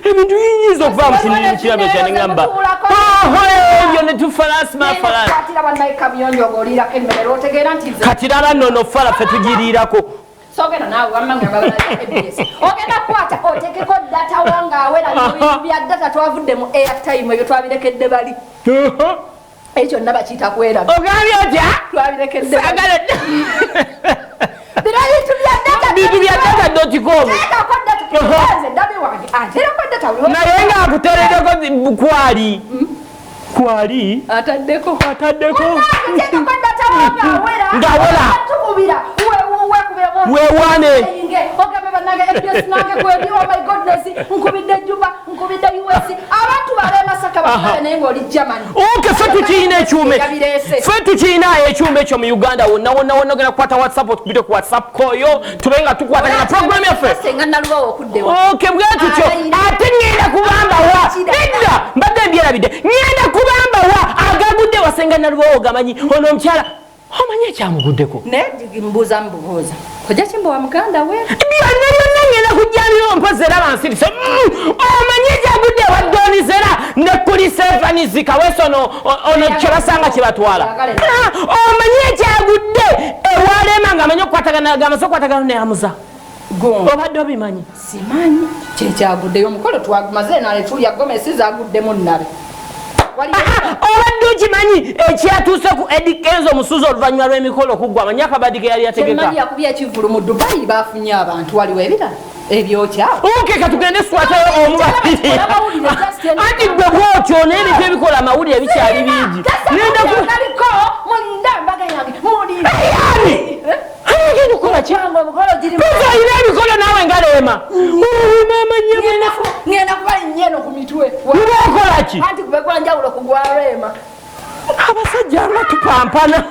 ebintu binyiza okuva mu kinini kirabe kyanengamba ebyo ne tufala asima falala kati raba nnono fala ffe tugiriirako sogenda nawe wamanga babala EBS ogenda kwata otekeko data wanga awera n'ebintu bya data twavudde mu airtime ebyo twabirekedde bali ekyo naba kita kwera ogambye otya twabirekedde sagala bintu bya data.com naye nga akutereddeko kwali ataddeko ngawera wewane ffe tukirinayo ekyuma ekyo mu Uganda wonna ogenda kukwata WhatsApp otubite ku WhatsApp koyo tube nga tukwatagana program yaffe bwe tutyo ate ngenda kubangawa nedda mbadde mbyerabidde ngenda kubangawa agagudde wasenga nalubawo gamanyi ono omukyala omanyi ekyamuguddeko mbuuza kojja kimbo wa muganda we byonna ngenda kujjaniro mpozi era bansirise omanyi ekyagudde waddonizera nekuli sevanizika wesono ono kyebasanga kyebatwala omanyi ekyagudde ewalema ngaamanyi okukwatagana gamaze okukwatagana neyamuza obadde obimanyi simanyi kyekyaguddeyo omukolo twagumaze naletulya gomesi zaguddemu nabe obadde okimanyi ekyatuuse ku edikenzo omusuzi oluvannyuma lw'emikolo okuggwa amanyi akabadike yali yategeka yakubya ekivulu mu Dubai bafunye abantu waliwo ebirala ebyokyawo katugende swatayo omu babiri anti gwe bwotyo n'ebintu ebikola amawulire bikyali bingi agenda okukola kyayina ebikola naawe ngaleema ngenda kuba nnyeno ku mitwe okola ki anti kubekwanjawulo kugwa Rema abasajja nga tupampana